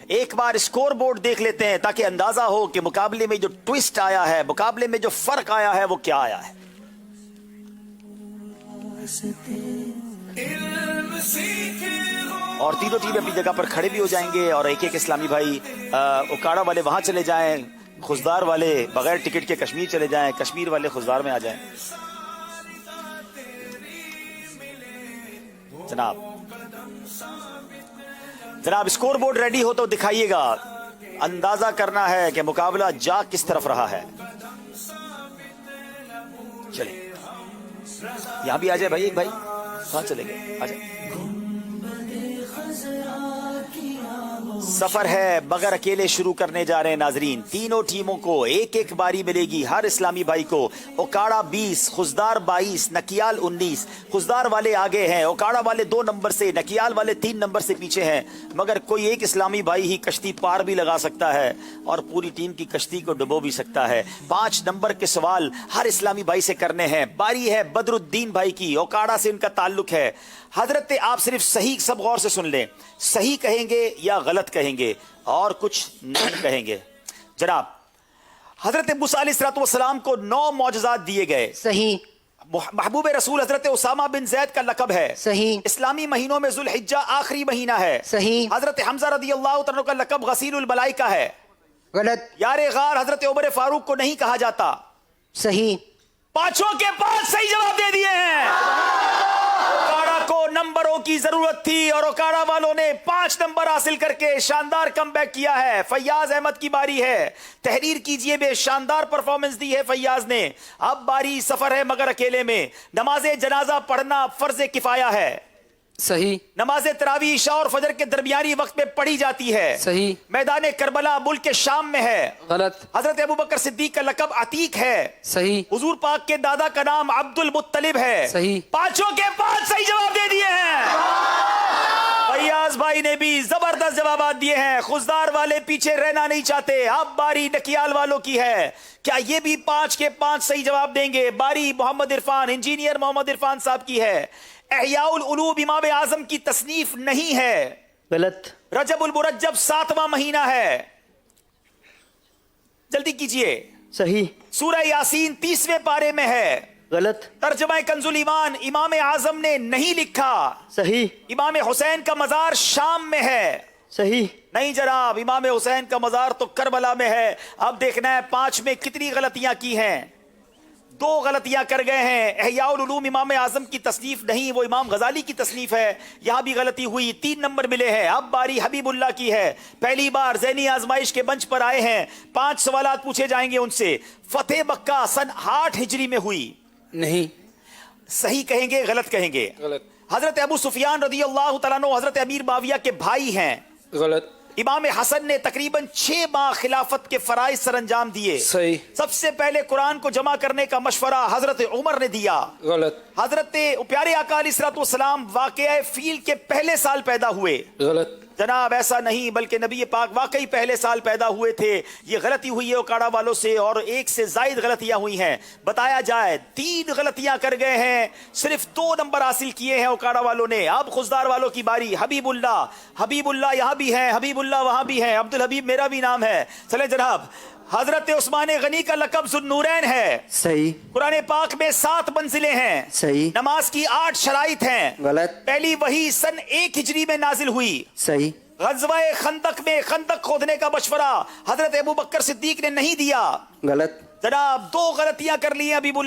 ایک بار score board دیکھ لیتے ہیں تاکہ اندازہ ہو کہ مقابلے میں جو ٹویسٹ آیا ہے، مقابلے میں جو فرق آیا ہے وہ کیا آیا ہے۔ اور تینوں ٹیمیں اپنی جگہ پر کھڑے بھی ہو جائیں گے اور ایک ایک اسلامی بھائی، اوکاڑا والے وہاں چلے جائیں، خزدار والے بغیر ٹکٹ کے کشمیر چلے جائیں، کشمیر والے خزدار میں آ جائیں۔ جناب اسکور بورڈ ریڈی ہو تو دکھائیے گا، اندازہ کرنا ہے کہ مقابلہ جا کس طرف رہا ہے۔ چلیے یہاں بھی آ جائے بھائی، ایک بھائی کہاں چلے گئے، آ جائے۔ سفر ہے مگر اکیلے شروع کرنے جا رہے ہیں ناظرین، تینوں ٹیموں کو ایک ایک باری ملے گی، ہر اسلامی بھائی کو۔ اوکاڑا 20، خزدار 22، نکیال 19۔ خزدار والے آگے ہیں، اوکاڑا والے 2 نمبر سے، نکیال والے 3 نمبر سے پیچھے ہیں، مگر کوئی ایک اسلامی بھائی ہی کشتی پار بھی لگا سکتا ہے اور پوری ٹیم کی کشتی کو ڈبو بھی سکتا ہے۔ 5 نمبر کے سوال ہر اسلامی بھائی سے کرنے ہیں۔ باری ہے بدر الدین بھائی کی، اوکاڑا سے ان کا تعلق ہے۔ حضرت آپ صرف صحیح، سب غور سے سن لیں، صحیح کہیں گے یا غلط کہیں گے اور کچھ نہیں کہیں گے۔ جناب حضرت موسیٰ علیہ السلام کو 9 معجزات دیے گئے، صحیح۔ محبوب رسول حضرت اسامہ بن زید کا لقب ہے، صحیح۔ اسلامی مہینوں میں ذوالحجہ آخری مہینہ ہے، صحیح۔ حضرت حمزہ رضی اللہ عنہ کا لقب غسیل الملائکہ ہے، غلط۔ یار غار حضرت عمر فاروق کو نہیں کہا جاتا۔ صحیح۔ 5 کے 5 صحیح جواب دے دیے ہیں۔ اوکاڑا کو نمبروں کی ضرورت تھی اور اوکاڑا والوں نے 5 نمبر حاصل کر کے شاندار کم بیک کیا ہے۔ فیاض احمد کی باری ہے، تحریر کیجئے، بے شاندار پرفارمنس دی ہے فیاض نے۔ اب باری سفر ہے مگر اکیلے میں، نماز جنازہ پڑھنا فرض کفایہ ہے، صحیح۔ نماز تراویح عشاء اور فجر کے درمیانی وقت میں پڑھی جاتی ہے، صحیح۔ میدان کربلا ملک کے شام میں ہے، غلط۔ حضرت ابوبکر صدیق کا لقب عتیق ہے، صحیح۔ حضور پاک کے دادا کا نام عبد المطلب ہے۔ صحیح۔ 5 کے 5 صحیح جواب دے دیے ہیں۔ فیاض بھائی نے بھی زبردست جوابات دیے ہیں، خزدار والے پیچھے رہنا نہیں چاہتے۔ اب باری نکیال والوں کی ہے، کیا یہ بھی 5 کے 5 صحیح جواب دیں گے؟ باری محمد عرفان، انجینئر محمد عرفان صاحب کی ہے۔ احیاء العلوم امام اعظم کی تصنیف نہیں ہے، غلط۔ رجب المرجب 7واں مہینہ ہے، جلدی کیجئے۔ صحیح۔ سورہ یاسین 30ویں پارے میں ہے، غلط۔ ترجمہ کنز الایمان امام اعظم نے نہیں لکھا۔ صحیح۔ امام حسین کا مزار شام میں ہے، صحیح۔ نہیں جناب، امام حسین کا مزار تو کربلا میں ہے۔ اب دیکھنا ہے 5 میں کتنی غلطیاں کی ہیں۔ 2 غلطیاں کر گئے ہیں۔ احیاء العلوم امام اعظم کی تصنیف نہیں، وہ امام غزالی کی تصنیف ہے، یہاں بھی غلطی ہوئی، 3 نمبر ملے ہیں۔ اب باری حبیب اللہ کی ہے، پہلی بار ذہنی آزمائش کے منچ پر آئے ہیں، 5 سوالات پوچھے جائیں گے ان سے۔ فتح مکہ سن 8 ہجری میں ہوئی، نہیں۔ صحیح کہیں گے غلط کہیں گے؟ غلط۔ حضرت ابو سفیان رضی اللہ تعالیٰ عنہ حضرت امیر معاویہ کے بھائی ہیں، غلط۔ امام حسن نے تقریباً 6 ماہ خلافت کے فرائض سر انجام دیے، صحیح۔ سب سے پہلے قرآن کو جمع کرنے کا مشورہ حضرت عمر نے دیا۔ غلط۔ حضرت پیارے آقا علیہ السلام واقعہ فیل کے پہلے سال پیدا ہوئے، غلط۔ جناب ایسا نہیں، بلکہ نبی پاک واقعی پہلے سال پیدا ہوئے تھے۔ یہ غلطی ہوئی ہے اوکاڑا والوں سے اور 1 سے زائد غلطیاں ہوئی ہیں۔ بتایا جائے 3 غلطیاں کر گئے ہیں، صرف 2 نمبر حاصل کیے ہیں اوکاڑا والوں نے۔ اب خزدار والوں کی باری، حبیب اللہ، حبیب اللہ یہاں بھی ہیں، حبیب اللہ وہاں بھی ہیں، عبد الحبیب میرا بھی نام ہے۔ چلیں جناب، حضرت عثمان غنی کا لقب ذوالنورین ہے، صحیح۔ قرآن پاک میں 7 منزلیں ہیں، صحیح۔ نماز کی 8 شرائط ہیں، غلط۔ پہلی وحی سن 1 ہجری میں نازل ہوئی، صحیح۔ غزوہ خندق میں خندق کھودنے کا مشورہ حضرت ابوبکر صدیق نے نہیں دیا۔ غلط۔ جناب 2 غلطیاں کر لی ہیں حبیب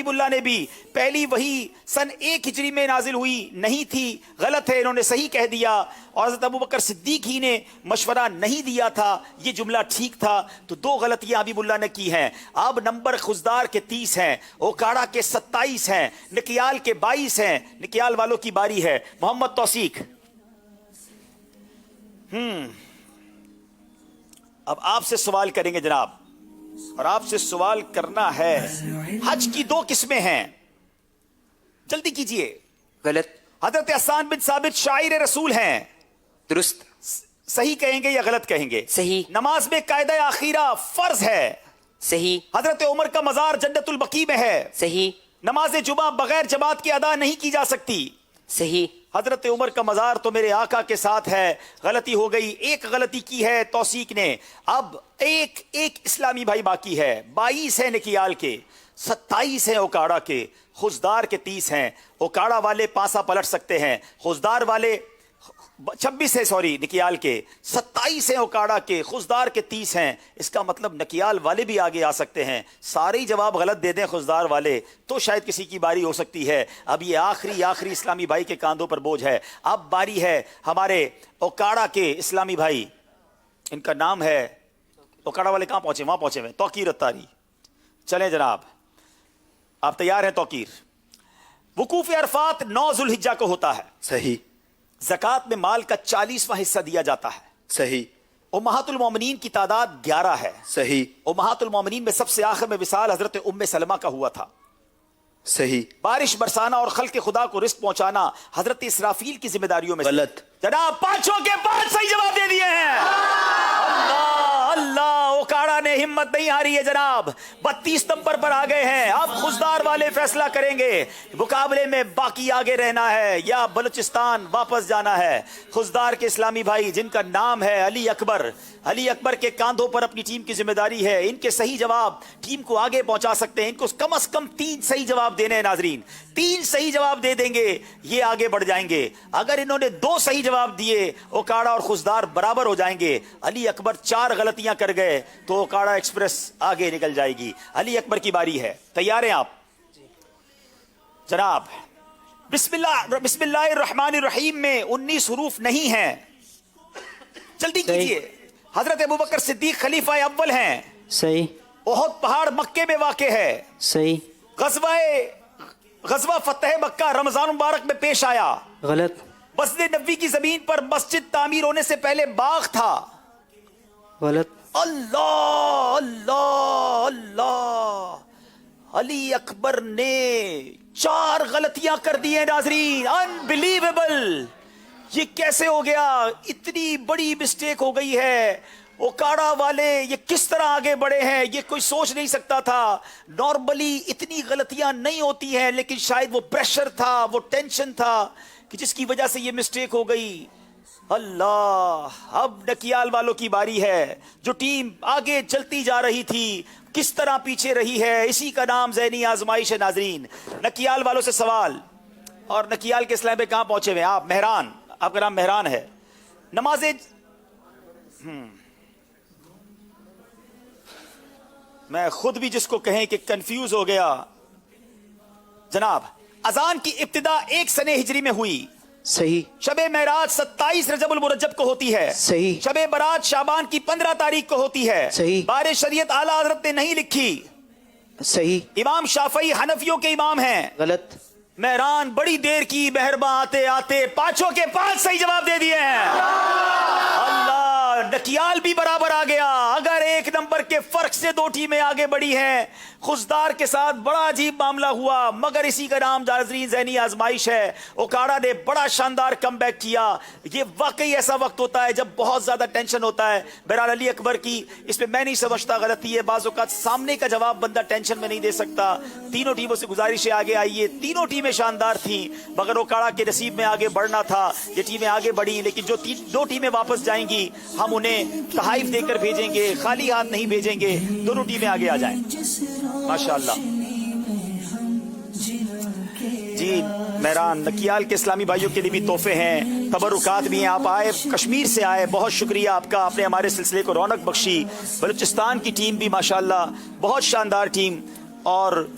اللہ نے بھی، پہلی وحی سن 1 ہجری میں نازل ہوئی نہیں تھی، غلط ہے، انہوں نے صحیح کہہ دیا، اور حضرت ابوبکر صدیق ہی نے مشورہ نہیں دیا تھا، یہ جملہ ٹھیک تھا، تو 2 غلطیاں حبیب اللہ نے کی ہیں۔ اب نمبر خزدار کے 30 ہیں، اوکاڑا کے 27 ہیں، نکیال کے 22 ہیں، نکیال والوں کی باری ہے۔ محمد توثیق، اب آپ سے سوال کریں گے جناب، اور آپ سے سوال کرنا ہے، حج کی 2 قسمیں ہیں، جلدی کیجئے۔ غلط۔ حضرت حسان بن ثابت شاعر رسول ہیں، درست۔ صحیح کہیں گے یا غلط کہیں گے؟ صحیح۔ نماز میں قاعدہ آخیرہ فرض ہے، صحیح۔ حضرت عمر کا مزار جنت البقیع میں ہے، صحیح۔ नमाज जुमा बगैर जमात के अदा नहीं की जा सकती। सही। हजरत उमर का मज़ार तो मेरे आका के साथ है। गलती हो गई, एक गलती की है तौसीक ने। अब एक इस्लामी भाई बाकी है। 22 है निकियाल के, 27 है ओकाड़ा के, खुजदार के 30 हैं। ओकाड़ा वाले पासा पलट सकते हैं, खुजदार वाले 26 है, सॉरी निकियाल के, 27 हैं ओकाड़ा के, खुजदार के 30 हैं। इसका मतलब नकियाल वाले भी आगे आ सकते हैं। सारे ही जवाब गलत दे दें खुजदार वाले तो शायद किसी की बारी हो सकती है। अब ये आखिरी इस्लामी भाई के कांधों पर बोझ है। अब बारी है हमारे ओकाड़ा के इस्लामी भाई, इनका नाम है, ओकाड़ा वाले कहाँ पहुंचे? वहां पहुंचे हुए, तौकीर अत्तारी। चलें जनाब, आप तैयार हैं? तौकीर, वकूफ अरफात 9 जुल्हिज्जा को होता है। सही। ज़कात में माल का 40वां हिस्सा दिया जाता है। सही। उम्महातुल मोमिनीन की तादाद 11 है। सही। उम्महातुल मोमिनीन में सबसे आखिर में विसाल हजरत उम्मे सलमा का हुआ था। सही। बारिश बरसाना और खल्क़ खुदा को रिस्क पहुंचाना हजरत इसराफील की जिम्मेदारियों में से। गलत। जनाब 5 के 5 सही जवाब दे दिए हैं। अल्लाह, ओकाड़ा ने हिम्मत नहीं हारी है जनाब। 32 नंबर पर आ गए हैं। अब खुजदार वाले फैसला करेंगे, मुकाबले में बाकी आगे रहना है या बलूचिस्तान वापस जाना है। खुजदार के इस्लामी भाई जिनका नाम है अली अकबर, अली अकबर के कांधों पर अपनी टीम की जिम्मेदारी है। इनके सही जवाब टीम को आगे पहुंचा सकते हैं। इनको कम से कम 3 सही जवाब देने हैं नाजरीन। 3 सही जवाब दे देंगे, ये आगे बढ़ जाएंगे। अगर इन्होंने 2 सही जवाब दिए, ओकाड़ा और खुजदार बराबर हो जाएंगे। अली अकबर 4 गलतियां कर गए तो ओकाड़ा एक्सप्रेस आगे निकल जाएगी। अली अकबर की बारी है। तैयार हैं आप जनाब? बिस्मिल्लाहिर्रहमानिर्रहीम में 19 हरूफ नहीं हैं। जल्दी कीजिए। हजरत अबू बकर सिद्दीक खलीफा अव्वल हैं। सही। ओहद पहाड़ मक्के में वाक़े है। सही। गज़वा फतेह मक्का रमजान मुबारक में पेश आया। गलत। मस्जिद नबवी की जमीन पर मस्जिद तामीर होने से पहले बाग था। गलत। अल्लाह अल्लाह अल्लाह, अली अकबर ने 4 गलतियां कर दी हैं नाजरीन। अनबिलीवेबल, ये कैसे हो गया? इतनी बड़ी मिस्टेक हो गई है। ओकाड़ा वाले ये किस तरह आगे बढ़े हैं, ये कोई सोच नहीं सकता था। नॉर्मली इतनी गलतियां नहीं होती हैं, लेकिन शायद वो प्रेशर था, वो टेंशन था कि जिसकी वजह से ये मिस्टेक हो गई। अल्लाह, अब नकियाल वालों की बारी है। जो टीम आगे चलती जा रही थी किस तरह पीछे रही है, इसी का नाम ज़हनी आजमाइश है नाजरीन। नकियाल वालों से सवाल, और नकियाल के इस्लाम पे कहां पहुंचे हुए आप? मेहरान, आपका नाम मेहरान है। नमाज़े मैं खुद भी जिसको कहें कि कंफ्यूज हो गया जनाब। अजान की इब्तिदा 1 सने हिजरी में हुई। सही। शबे महराज 27 रजबुल मुरज्जब को होती है। सही। शबे बरात शाबान की 15 तारीख को होती है। सही। बारे शरीयत आला हजरत ने नहीं लिखी। सही। इमाम शाफई हनफियों के इमाम हैं। गलत। मेहरान बड़ी देर की, मेहरबा आते आते 5 के 5 सही जवाब दे दिए हैं। अल्लाह, नकियाल भी बराबर आ गया। अगर 1 नंबर के फर्क से 2 टीमें आगे बढ़ी हैं। खुजदार के साथ बड़ा अजीब मामला हुआ, मगर इसी का नाम नाज़रीन ज़हनी आजमाइश है। ओकाड़ा ने बड़ा शानदार कमबैक किया। ये वाकई ऐसा वक्त होता है जब बहुत ज्यादा टेंशन होता है। बहरहाल अली अकबर की इसमें मैं नहीं समझता गलती है। बाज़ औक़ात सामने का जवाब बंदा टेंशन में नहीं दे सकता। तीनों टीमों से गुजारिश है आगे आइए। तीनों टीमें शानदार थी, मगर ओकाड़ा के नसीब में आगे बढ़ना था। ये टीमें आगे बढ़ी, लेकिन जो 2 टीमें वापस जाएंगी हम उन्हें तहाइफ देकर भेजेंगे, खाली हाथ नहीं भेजेंगे। दोनों टीमें आगे आ जाएं माशाअल्लाह। जी मेहरान, नकियाल के इस्लामी भाइयों के लिए भी तोहफे हैं, तबरुकात भी हैं। आप आए, कश्मीर से आए, बहुत शुक्रिया आपका। आपने हमारे सिलसिले को रौनक बख्शी। बलूचिस्तान की टीम भी माशाअल्लाह बहुत शानदार टीम, और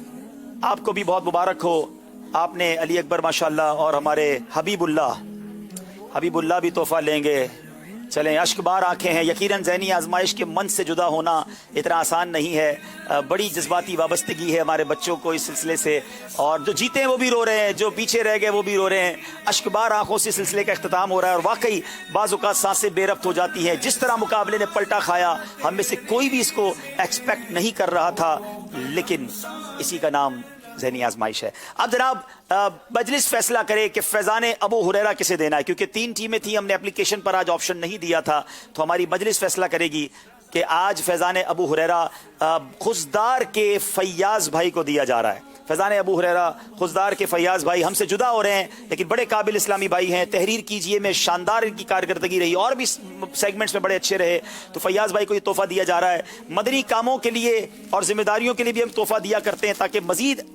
आपको भी बहुत मुबारक हो। आपने अली अकबर माशाअल्लाह, और हमारे हबीबुल्लाह भी तोहफा लेंगे। चलें, अश्कबार आंखें हैं। यकीनन ज़हनी आजमाइश के मंच से जुदा होना इतना आसान नहीं है। बड़ी जज्बाती वाबस्तगी है हमारे बच्चों को इस सिलसिले से, और जो जीते हैं वो भी रो रहे हैं, जो पीछे रह गए वो भी रो रहे हैं। अश्कबार आंखों से सिलसिले का इख्तिताम हो रहा है, और वाकई बाज़ औक़ात सांसें बेरब्त हो जाती हैं। जिस तरह मुकाबले ने पलटा खाया, हम में से कोई भी इसको एक्सपेक्ट नहीं कर रहा था, लेकिन इसी का नाम ज़हनी आजमाइश है। अब जनाब मजलिस फैसला करे कि फैज़ान अबू हुरैरा किसे देना है। क्योंकि 3 टीमें थी, हमने एप्लीकेशन पर आज ऑप्शन नहीं दिया था, तो हमारी मजलिस फैसला करेगी कि आज फैज़ान अबू हुरैरा खुजदार के फैयाज भाई को दिया जा रहा है। फैज़ान अबू हुरैरा खुजदार के फैयाज भाई हमसे जुदा हो रहे हैं, लेकिन बड़े काबिल इस्लामी भाई हैं। तहरीर कीजिए में शानदार इनकी कारकर्दगी रही, और भी सेगमेंट्स में बड़े अच्छे रहे। तो फैयाज भाई को ये तोहफा दिया जा रहा है। मदनी कामों के लिए और जिम्मेदारियों के लिए भी हम तोहफा दिया करते हैं ताकि मजीद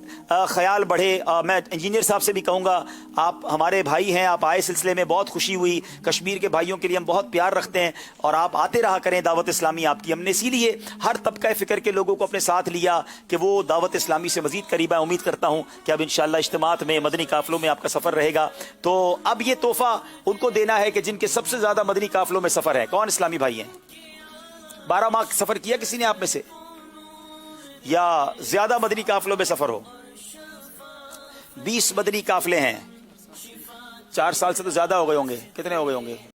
ख्याल बढ़े। मैं इंजीनियर साहब से भी कहूँगा, आप हमारे भाई हैं, आप आए सिलसिले में बहुत खुशी हुई। कश्मीर के भाइयों के लिए हम बहुत प्यार रखते हैं और आप आते रहा करें। दावत इस्लामी आपकी, हमने इसीलिए हर तबका फ़िक्र के लोगों को अपने साथ लिया कि वो दावत इस्लामी से मजीद करीब आए। उम्मीद करता हूँ कि अब इंशाअल्लाह इज्तिमात में, मदनी काफिलों में आपका सफ़र रहेगा। तो अब ये तोहफा उनको देना है कि जिनके सबसे ज़्यादा मदनी काफिलों में सफ़र है। कौन इस्लामी भाई हैं? 12 माह सफ़र किया किसी ने आप में से, या ज़्यादा मदनी काफिलों में सफ़र हो? 20 मदनी काफिले हैं। 4 साल से तो ज़्यादा हो गए होंगे। कितने हो गए होंगे?